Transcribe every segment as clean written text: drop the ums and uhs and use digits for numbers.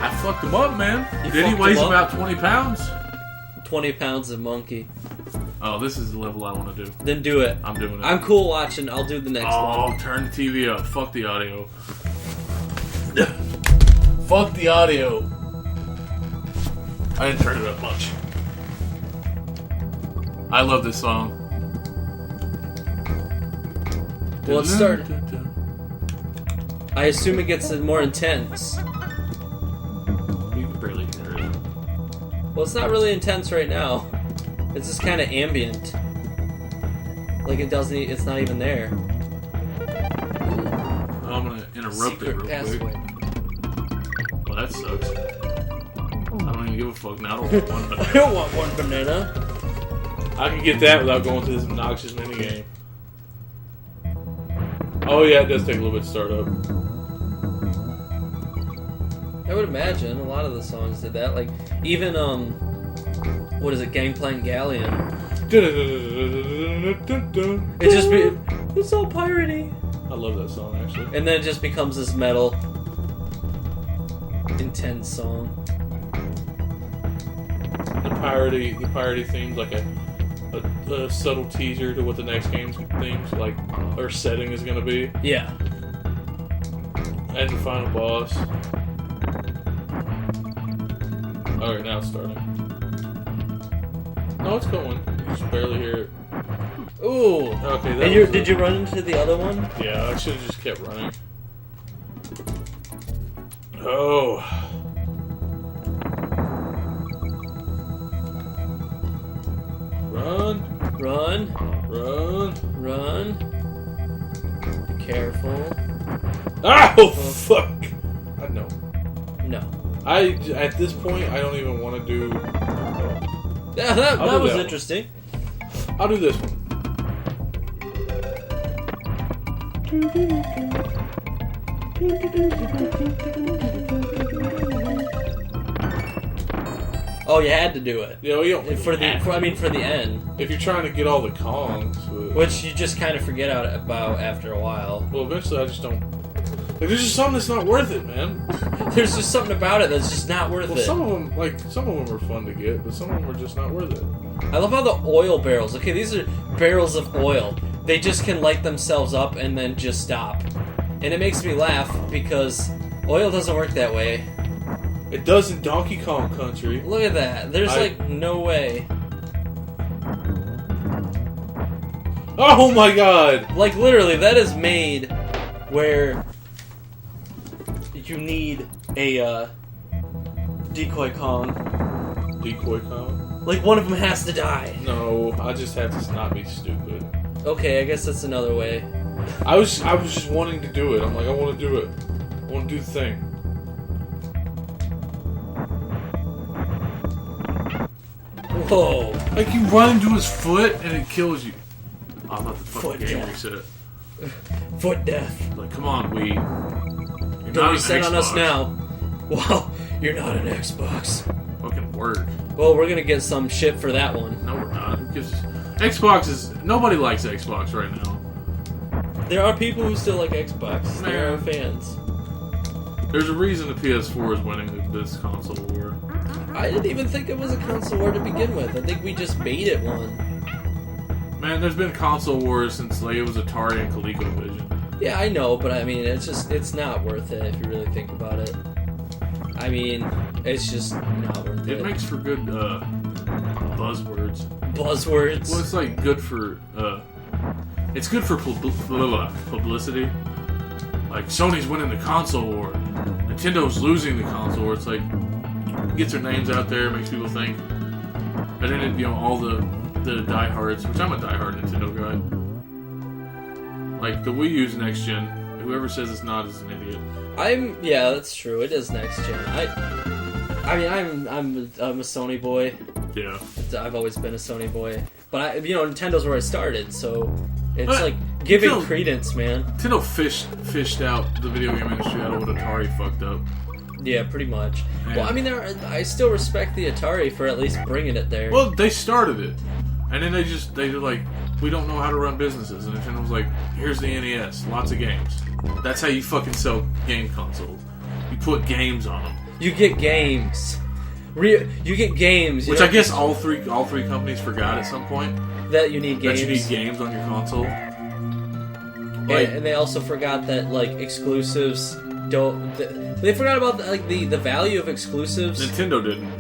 I fucked him up, man. You Then he fucked weighs him up? about 20 pounds. 20 pounds of monkey. Oh, this is the level I want to do. Then do it. I'm doing it. I'm cool watching. I'll do the next one. Oh, turn the TV up. Fuck the audio. Fuck the audio. I didn't turn it up much. I love this song. Well, it started. I assume it gets more intense. You can barely hear it. Well, it's not really intense right now. It's just kind of ambient. Like it doesn't. It's not even there. I'm gonna interrupt Secret it real password. quick. Well, that sucks. I don't even give a fuck now. I don't want one I banana. don't want one banana. I can get that without going through this obnoxious minigame. Oh yeah, it does take a little bit to start up. I would imagine a lot of the songs did that. Like even what is it? Gangplank Galleon. It just be. It's all piratey. I love that song actually. And then it just becomes this metal, intense song. The piratey theme's like a subtle teaser to what the next game's themes like or setting is gonna be. Yeah. And the final boss. Alright, now it's starting. No, it's going. You just barely hear it. Ooh. Okay, that And was did you run into the other one? Yeah, I should have just kept running. Oh. Run. Run. Run. Run. Be careful. Oh, fuck. I know. No. At this point, I don't even want to do... Yeah, that I'll do was that one. interesting. I'll do this one. Oh, you had to do it. Yeah, well, you don't For the end, if you're trying to get all the Kongs... which you just kind of forget about after a while. Well, eventually I just don't... Like, there's just something that's not worth it, man. There's just something about it that's just not worth Well, it. some of them are fun to get, but some of them are just not worth it. I love how the oil barrels. Okay, these are barrels of oil. They just can light themselves up and then just stop. And it makes me laugh because oil doesn't work that way. It does in Donkey Kong Country. Look at that. There's like no way. Oh my god! Like literally, that is made where you need a decoy Kong. Decoy Kong? Like one of them has to die. No, I just have to not be stupid. Okay, I guess that's another way. I was just wanting to do it. I'm like, I want to do it. I want to do the thing. Whoa. Like, you run into his foot and it kills you. Oh, I thought the Foot fucking game death. reset. Foot death. Like, come on, Wii. You're Don't not reset an on us Xbox. now. Well, you're not an Xbox. Fucking word. Well, we're gonna get some shit for that one. No, we're not. Who gives Xbox is... Nobody likes Xbox right now. There are people who still like Xbox. There are Man. fans. There's a reason the PS4 is winning this console war. I didn't even think it was a console war to begin with. I think we just made it one. Man, there's been console wars since like it was Atari and ColecoVision. Yeah, I know, but I mean, it's not worth it if you really think about it. I mean, it's just not worth it. It makes for good buzzwords. Buzzwords. Well, it's like good for it's good for publicity. Like Sony's winning the console war, Nintendo's losing the console war. It's like it gets their names out there, makes people think. And then it, all the diehards, which I'm a diehard Nintendo guy. Like the Wii U's next gen. Whoever says it's not is an idiot. Yeah, that's true. It is next gen. I mean, I'm a Sony boy. Yeah. I've always been a Sony boy, but Nintendo's where I started, so it's But like giving Nintendo- credence, man. Nintendo fished out the video game industry out of what Atari fucked up. Yeah, pretty much. Man. Well, I mean, I still respect the Atari for at least bringing it there. Well, they started it, and then they're like, we don't know how to run businesses, and Nintendo was like, here's the NES, lots of games. That's how you fucking sell game consoles. You put games on them. You get games. You get games. Which I guess all three companies forgot at some point. That you need games. That you need games on your console. And they also forgot that, like, exclusives don't... They forgot about, the value of exclusives. Nintendo didn't.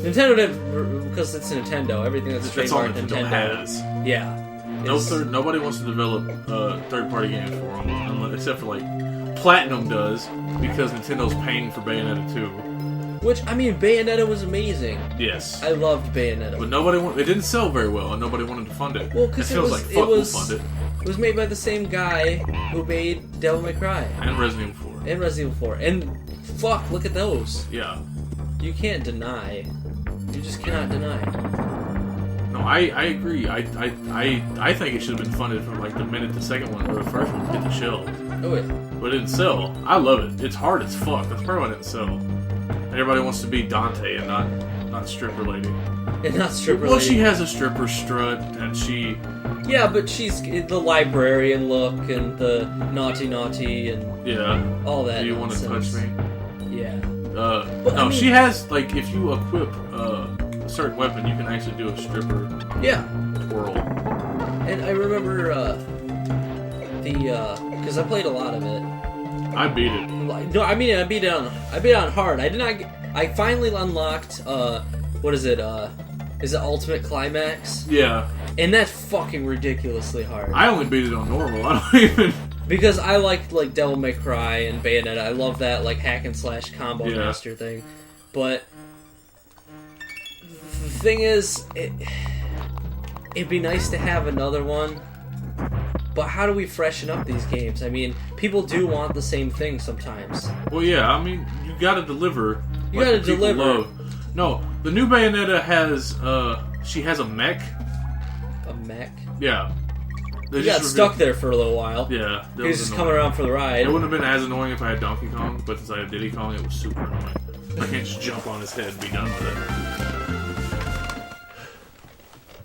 Nintendo didn't, because it's Nintendo. Everything that's trademarked Nintendo has. Yeah. Nobody wants to develop third-party games for them, except for, like, Platinum does, because Nintendo's paying for Bayonetta 2. Which, I mean, Bayonetta was amazing. Yes. I loved Bayonetta. But it didn't sell very well, and nobody wanted to fund it. Well, because we'll fund it. It was made by the same guy who made Devil May Cry. And Resident Evil 4. And fuck, look at those. Yeah. You can't deny. You just cannot deny. No, I agree. I think it should have been funded from, like, the minute the second one or the first one hit the shelves. Oh, yeah. But it didn't sell. I love it. It's hard as fuck. That's probably why it didn't sell. Everybody wants to be Dante and not stripper lady. And not stripper lady. Well, she has a stripper strut, and she... Yeah, but she's the librarian look and the naughty and all that. Do you want to touch me? Yeah. She has, like, if you equip a certain weapon, you can actually do a stripper twirl. And I remember because I played a lot of it. I beat it. No, I mean I beat it on hard. I did not. I finally unlocked. What is it? Is it Ultimate Climax? Yeah. And that's fucking ridiculously hard. I only beat it on normal. I don't even. Because I liked, like, Devil May Cry and Bayonetta. I love that, like, hack and slash combo master thing. But the thing is, it'd be nice to have another one. But how do we freshen up these games? I mean, people do want the same thing sometimes. Well, yeah, I mean, you gotta deliver. You gotta deliver. Love. No, the new Bayonetta has, she has a mech. A mech? Yeah. He got stuck there for a little while. Yeah. He was just coming around for the ride. It wouldn't have been as annoying if I had Donkey Kong, but since I had Diddy Kong, it was super annoying. I can't just jump on his head and be done with it.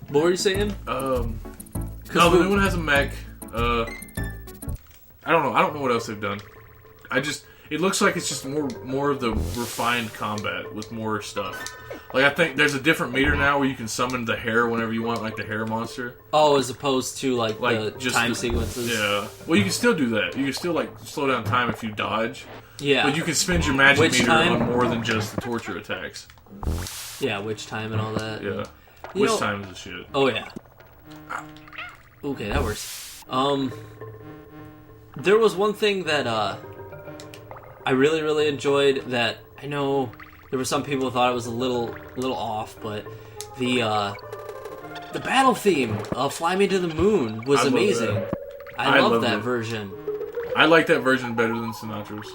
What were you saying? No, the new one has a mech. I don't know. I don't know what else they've done. It looks like it's just more of the refined combat with more stuff. Like, I think there's a different meter now where you can summon the hair whenever you want, like the hair monster. Oh, as opposed to, like the just time sequences? Yeah. Well, you can still do that. You can still, like, slow down time if you dodge. Yeah. But you can spend your magic meter on more than just the torture attacks. Yeah, witch time and all that. Yeah. Witch time is the shit. Oh, yeah. Okay, that works. There was one thing that, I really, really enjoyed that I know there were some people who thought it was a little off, but the battle theme of Fly Me to the Moon was amazing. I love that version. I like that version better than Sinatra's.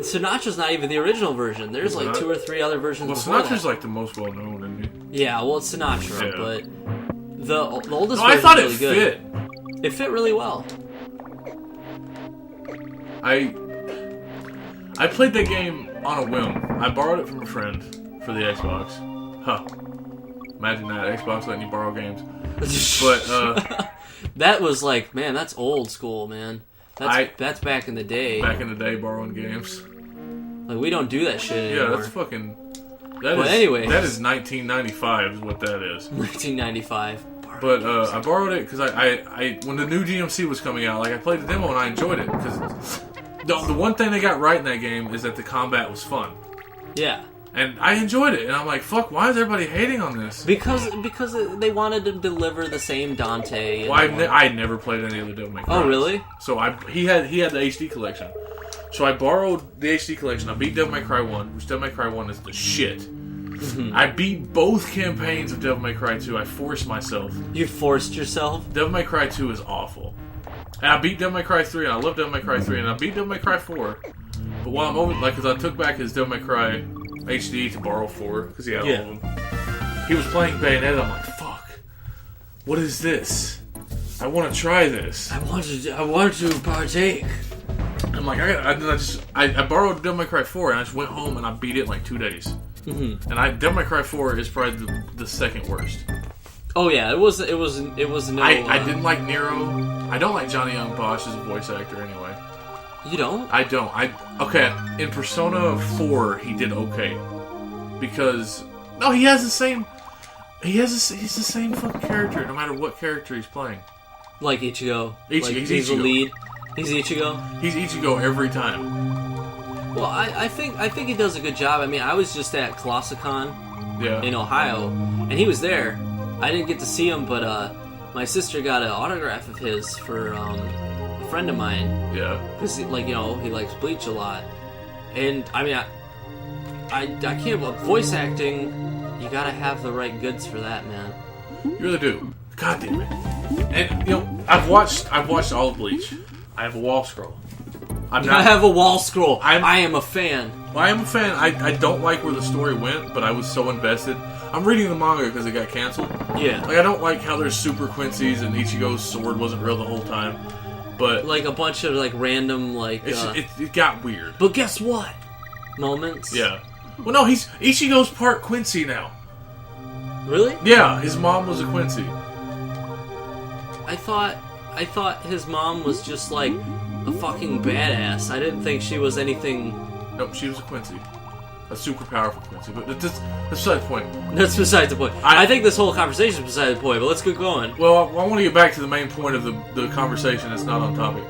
Sinatra's not even the original version. There's like 2 or 3 other versions. Well, Sinatra's like the most well known, isn't he? Yeah, well, it's Sinatra, but the oldest version I thought really it fit. It fit really well. I played that game on a whim. I borrowed it from a friend for the Xbox. Huh. Imagine that, Xbox letting you borrow games. But, that was like, man, that's old school, man. That's back in the day. Back in the day, borrowing games. Like, we don't do that shit anymore. Yeah, that's fucking... Anyway. That is 1995 is what that is. 1995. But, I borrowed it because I when the new GMC was coming out, like, I played the demo and I enjoyed it because... The one thing they got right in that game is that the combat was fun. Yeah. And I enjoyed it. And I'm like, fuck, why is everybody hating on this? Because they wanted to deliver the same Dante. Well, I had never played any of the Devil May Cry. Oh, really? So he had the HD collection. So I borrowed the HD collection. I beat Devil May Cry 1, which Devil May Cry 1 is the shit. Mm-hmm. I beat both campaigns of Devil May Cry 2. I forced myself. You forced yourself? Devil May Cry 2 is awful. And I beat Devil May Cry 3, and I love Devil May Cry 3, and I beat Devil May Cry 4. But while I'm over, like, because I took back his Devil May Cry HD to borrow 4, because he had all of them. He was playing Bayonetta, I'm like, fuck. What is this? I want to try this. I want to partake. I'm like, I borrowed Devil May Cry 4, and I just went home and I beat it in like 2 days. Mm-hmm. And Devil May Cry 4 is probably the second worst. Oh yeah, it was no. I didn't like Nero. I don't like Johnny Young Bosch as a voice actor anyway. You don't? I don't. Okay, in Persona 4, he did okay. Because... No, he has the same... He's the same fucking character, no matter what character he's playing. Like Ichigo. He's the Ichigo. lead. He's Ichigo. He's Ichigo every time. Well, I think he does a good job. I mean, I was just at Colossicon Yeah. in Ohio, and he was there. I didn't get to see him, but my sister got an autograph of his for a friend of mine. Yeah. Because, like, he likes Bleach a lot. And, I mean, I can't... Voice acting, you gotta have the right goods for that, man. You really do. God damn it. And, I've watched all of Bleach. I have a wall scroll. I have a wall scroll. I am a fan. Well, I am a fan. I don't like where the story went, but I was so invested. I'm reading the manga because it got canceled. Yeah. Like, I don't like how there's Super Quincy's and Ichigo's sword wasn't real the whole time. But... Like, a bunch of, like, random, like... it got weird. But guess what? Moments. Yeah. Well, no, Ichigo's part Quincy now. Really? Yeah, his mom was a Quincy. I thought his mom was just, like, a fucking badass. I didn't think she was anything... Nope, she was a Quincy. A super powerful Quincy. But that's beside the point. That's beside the point. I think this whole conversation is beside the point, but let's get going. Well, I want to get back to the main point of the conversation that's not on topic.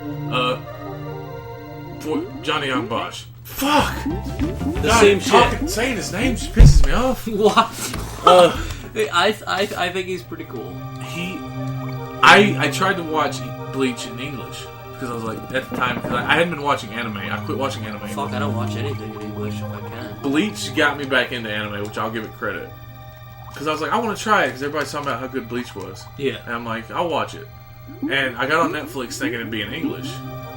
For Johnny Young Bosch. Fuck! Same shit. Saying his name just pisses me off. What? I think he's pretty cool. I tried to watch Bleach in English. Because I was like, at the time, because I hadn't been watching anime. I quit watching anime. Fuck, I don't watch anything in English if I can. Bleach got me back into anime, which I'll give it credit. Because I was like, I want to try it, because everybody's talking about how good Bleach was. Yeah. And I'm like, I'll watch it. And I got on Netflix thinking it'd be in English.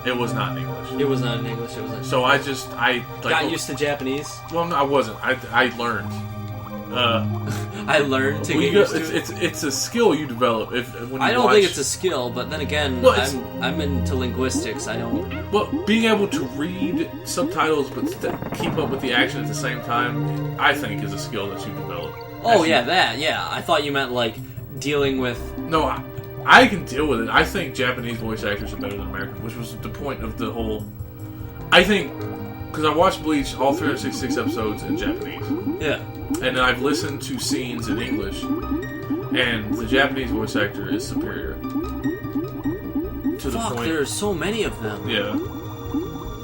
It was not in English. It was not in English, it was in So got used to Japanese? Well, no, I wasn't. I learned. I learned to get used to it. It's a skill you develop when you I don't watch. think it's a skill, but then again, Well, I'm into linguistics. I don't... Well, being able to read subtitles but keep up with the action at the same time, I think, is a skill that you develop. Oh, yeah. I thought you meant, like, dealing with... No, I can deal with it. I think Japanese voice actors are better than American, which was the point of the whole... I think... Because I watched Bleach, all 366 episodes in Japanese. Yeah. And then I've listened to scenes in English, and the Japanese voice actor is superior. To the point... there are so many of them. Yeah.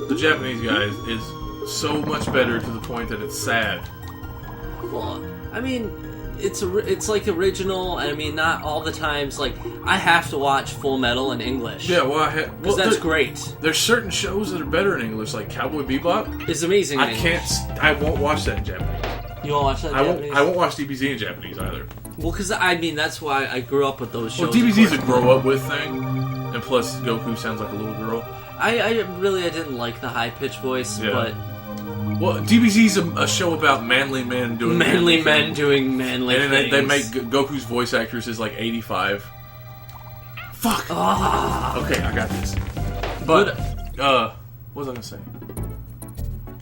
The Japanese guy is so much better to the point that it's sad. Well, I mean, it's like original, and I mean, not all the times. Like, I have to watch Full Metal in English. Yeah, well, because that's great. There's certain shows that are better in English, like Cowboy Bebop. It's amazing. I won't watch that in Japanese. You won't watch that in Japanese? I won't watch DBZ in Japanese either. Well, because I mean, that's why I grew up with those shows. Well, DBZ's a grow up with thing, and plus Goku sounds like a little girl. I didn't like the high pitched voice, but. Well, DBZ's a show about manly men doing manly men doing manly things. And they make Goku's voice actress is like 85. Fuck! Okay, I got this. But, what was I gonna say?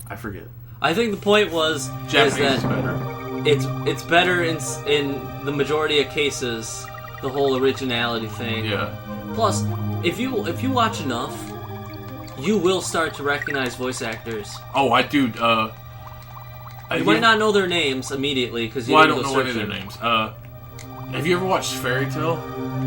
I forget. I think the point was Japanese is that it's better in the majority of cases, the whole originality thing. Yeah. Plus, if you watch enough, you will start to recognize voice actors. Oh, I do. You might not know their names immediately because you I didn't don't go know any of searching. their names. Have you ever watched Fairy Tail?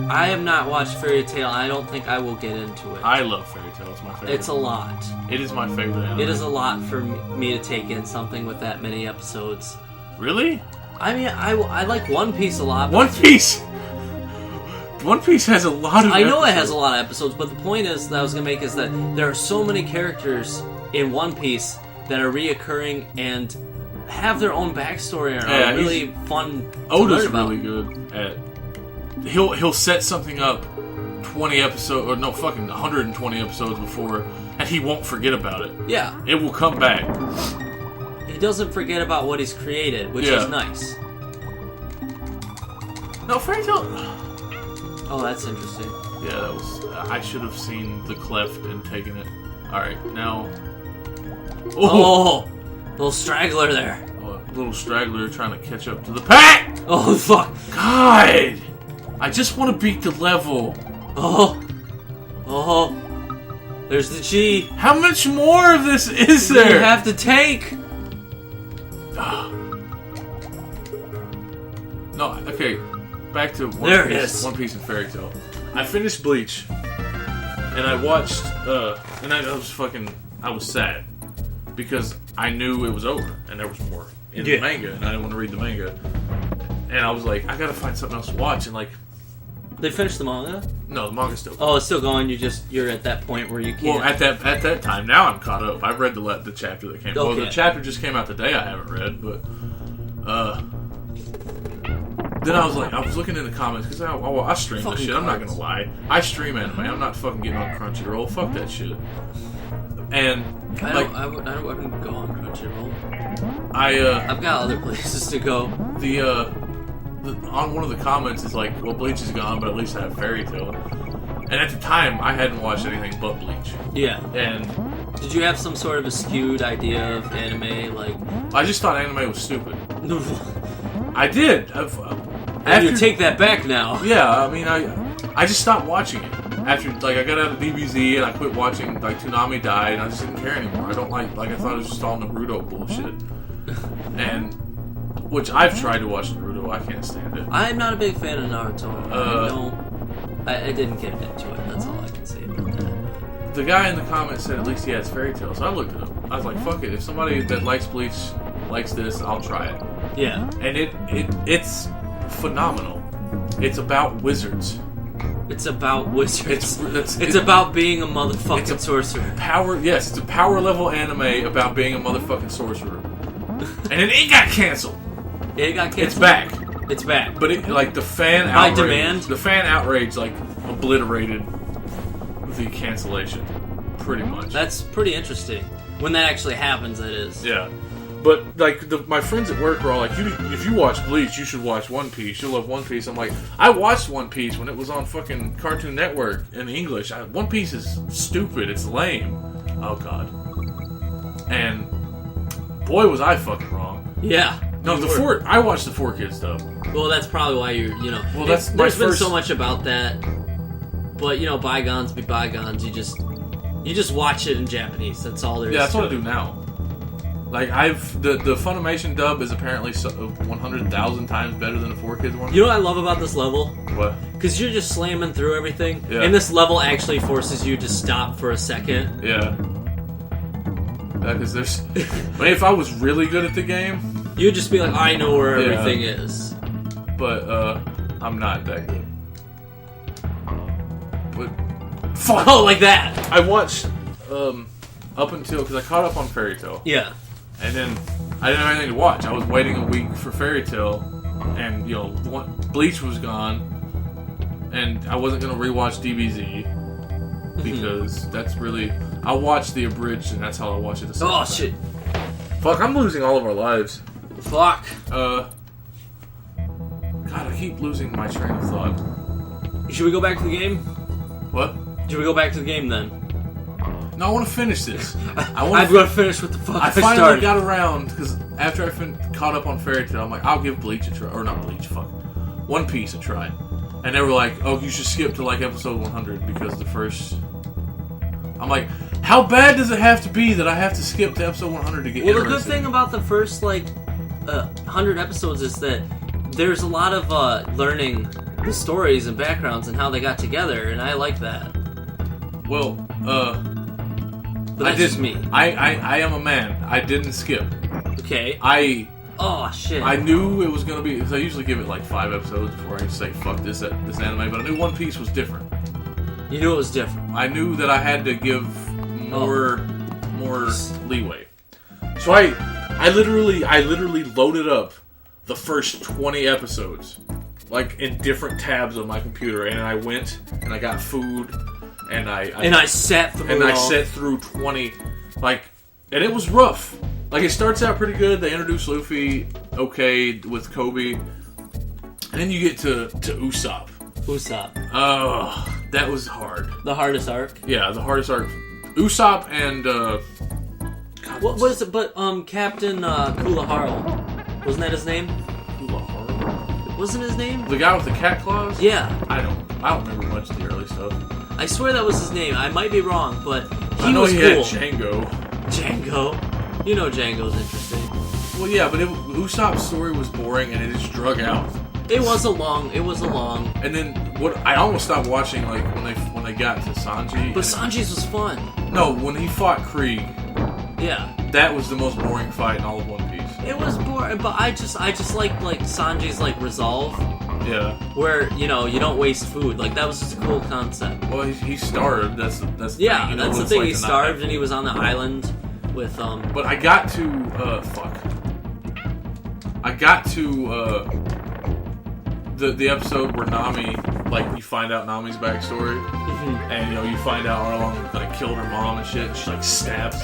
I have not watched Fairy Tail. I don't think I will get into it. I love Fairy Tail. It's my favorite. It's a lot. It is my favorite anime. It is a lot for me to take in something with that many episodes. Really? I mean, I like One Piece a lot. One Piece! One Piece has a lot of I know episodes. it has a lot of episodes, but the point is that I was going to make is that there are so many characters in One Piece that are reoccurring and have their own backstory and are really fun to Oda's learn about. really good at... He'll set something up 20 episodes, or no, fucking 120 episodes before, and he won't forget about it. Yeah. It will come back. He doesn't forget about what he's created, which is nice. No, Fairy Tail... Oh, that's interesting. Yeah, that was... I should have seen the cleft and taken it. Alright, now... Oh! Little straggler there. Oh, a little straggler trying to catch up to the pack! Oh, fuck. God! I just want to beat the level. Oh. Oh. There's the G. How much more of this is You there? have to take. No, okay. Back to There it is. One Piece and Fairy Tail. I finished Bleach, and I watched, and I was sad because I knew it was over and there was more in the manga, and I didn't want to read the manga. And I was like, I gotta find something else to watch, and like, They finished the manga? no, the manga's still. Oh, it's still going. You're at that point where you can't. Well, at that time, now I'm caught up. I've read the chapter that came. Okay. Well, the chapter just came out today. I haven't read, but then I was looking in the comments because I stream this shit. I'm not gonna lie. I stream anime. I'm not fucking getting on Crunchyroll. Fuck that shit. And I wouldn't go on Crunchyroll. I've got other places to go. On one of the comments is like, well, Bleach is gone, but at least I have Fairy Tail. And at the time, I hadn't watched anything but Bleach. Yeah. And did you have some sort of a skewed idea of anime? Like, I just thought anime was stupid. I did. You take that back now. Yeah, I mean, I just stopped watching it after I got out of DBZ and I quit watching. Like Toonami died, and I just didn't care anymore. I don't like I thought it was just all Naruto bullshit, and which I've tried to watch Naruto. I can't stand it. I'm not a big fan of Naruto. I didn't get into it. That's all I can say about that. The guy in the comments said at least he has Fairy Tail, so I looked it up. I was like, fuck it. If somebody that likes Bleach likes this, I'll try it. Yeah. And it's phenomenal. It's about wizards. It's about wizards. It's about being a motherfucking sorcerer. Yes, it's a power level anime about being a motherfucking sorcerer. And it got canceled. It got canceled. It's back. It's back. But the fan By outrage. demand? The fan outrage obliterated the cancellation. Pretty much. That's pretty interesting. When that actually happens, that is. Yeah. But my friends at work were all like, if you watch Bleach, you should watch One Piece. You'll love One Piece. I'm like, I watched One Piece when it was on fucking Cartoon Network in English. One Piece is stupid. It's lame. Oh god. And boy, was I fucking wrong. Yeah. No, I watched the 4Kids dub. Well, that's probably why Well, that's there's been so much about that. But bygones be bygones. You just watch it in Japanese. That's all there is. Yeah, that's to what I it. do now. Like the Funimation dub is apparently 100,000 times better than the 4Kids one. You know what I love about this level? What? Because you're just slamming through everything, Yeah. and this level actually forces you to stop for a second. Yeah. Because there's. I mean, if I was really good at the game, You'd just be like, I know where Yeah. everything is. but I'm not that good. But fuck. Oh, like that. I watched up until because I caught up on Fairy Tail. Yeah. And then I didn't have anything to watch. I was waiting a week for Fairy Tail, and Bleach was gone, and I wasn't gonna rewatch DBZ because that's really I watched the abridged, and that's how I watch it. Oh shit. Fuck! I'm losing all of our lives. Fuck. God, I keep losing my train of thought. Should we go back to the game? What? Should we go back to the game then? No, I want to finish this. I'm gonna finish what the fuck I I finally started. got around because after I caught up on Fairy Tail, I'm like, I'll give Bleach a try, or not Bleach, fuck, One Piece a try. And they were like, oh, you should skip to episode 100 because the first. I'm like, how bad does it have to be that I have to skip to episode 100 to get Well, interested? the good thing about the first 100 episodes is that there's a lot of learning the stories and backgrounds and how they got together, and I like that. Well, But that's just me. I am a man. I didn't skip. Okay. Oh shit. I knew it was gonna be because I usually give it 5 episodes before I say fuck this anime, but I knew One Piece was different. You knew it was different. I knew that I had to give more leeway. So I literally loaded up the first 20 episodes in different tabs on my computer, and I went and I got food and I sat through and I sat through 20 and it was rough. It starts out pretty good. They introduce Luffy with Kobe, and then you get to Usopp. Usopp. Oh, that was hard. The hardest arc. Yeah, the hardest arc. Usopp and what was it? But Captain Kuwahara, wasn't that his name? Kuwahara? Wasn't his name? The guy with the cat claws? Yeah. I don't remember much of the early stuff. I swear that was his name. I might be wrong, but I know was he cool. had Django. Django. You know Django's interesting. Well, yeah, but Usopp's story was boring and it just drug out. It was a long. And then what? I almost stopped watching like when they got to Sanji. But Sanji's was fun. No, when he fought Krieg, Yeah. that was the most boring fight in all of One Piece. It was boring, but I just like Sanji's like resolve, Yeah. where you don't waste food. Like that was just a cool concept. Well, he starved. That's the Yeah, thing. You know that's what the it's thing. like He to not starved have and he was on the food. island with But I got to the episode where Nami, like, you find out Nami's backstory, and you find out Arlong like killed her mom and shit. And she like stabs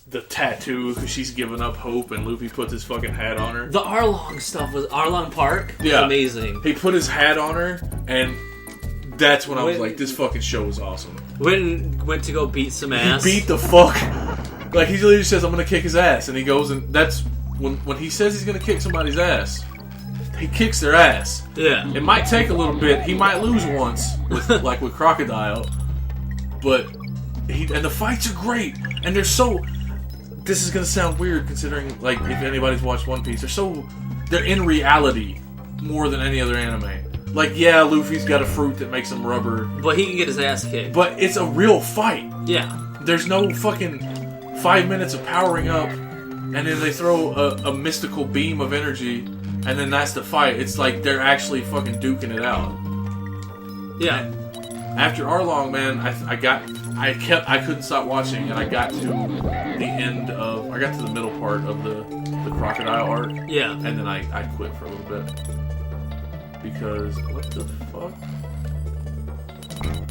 the tattoo because she's given up hope, and Luffy puts his fucking hat on her. The Arlong stuff was Arlong Park. Was Yeah. amazing. He put his hat on her, and that's when I was When- like, this fucking show is awesome. Went to go beat some ass. He beat the fuck. Like, he literally says, I'm gonna kick his ass. And he goes, and that's when he says he's gonna kick somebody's ass, he kicks their ass. Yeah. It might take a little bit. He might lose once, like with Crocodile. But and the fights are great. And they're so. This is gonna sound weird considering, like, if anybody's watched One Piece, they're in reality more than any other anime. Like, yeah, Luffy's got a fruit that makes him rubber, But he can get his ass kicked. but it's a real fight. Yeah. There's no fucking 5 minutes of powering up, and then they throw a mystical beam of energy, and then that's the fight. It's like they're actually fucking duking it out. Yeah. After Arlong, man, I couldn't stop watching, and I got to the middle part of the Crocodile arc, Yeah. and then I quit for a little bit. Because, what the fuck?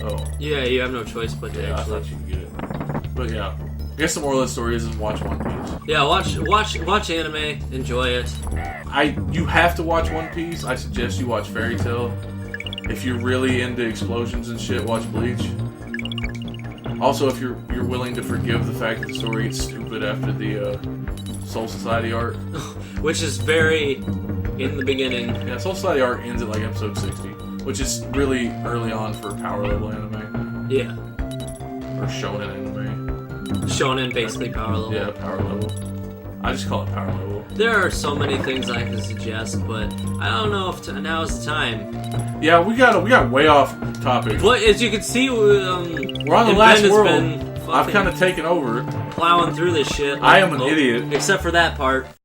Oh. Yeah, you have no choice but to Yeah, I actually. thought you could get it. But yeah. I guess the moral of the story is watch One Piece. Yeah, watch anime, enjoy it. You have to watch One Piece. I suggest you watch Fairy Tail. If you're really into explosions and shit, watch Bleach. Also, if you're willing to forgive the fact that the story gets stupid after the Soul Society arc. Which is very in the beginning. Yeah, Soul Society arc ends at like episode 60, which is really early on for power level anime. Yeah. Or shonen anime. Shonen, basically power level. Yeah, power level. I just call it power level. There are so many things I can suggest, but I don't know if now is the time. Yeah, we got way off topic. But as you can see, We're on the last world. been I've fucking kind of taken over. plowing through this shit. I am an idiot. Except for that part.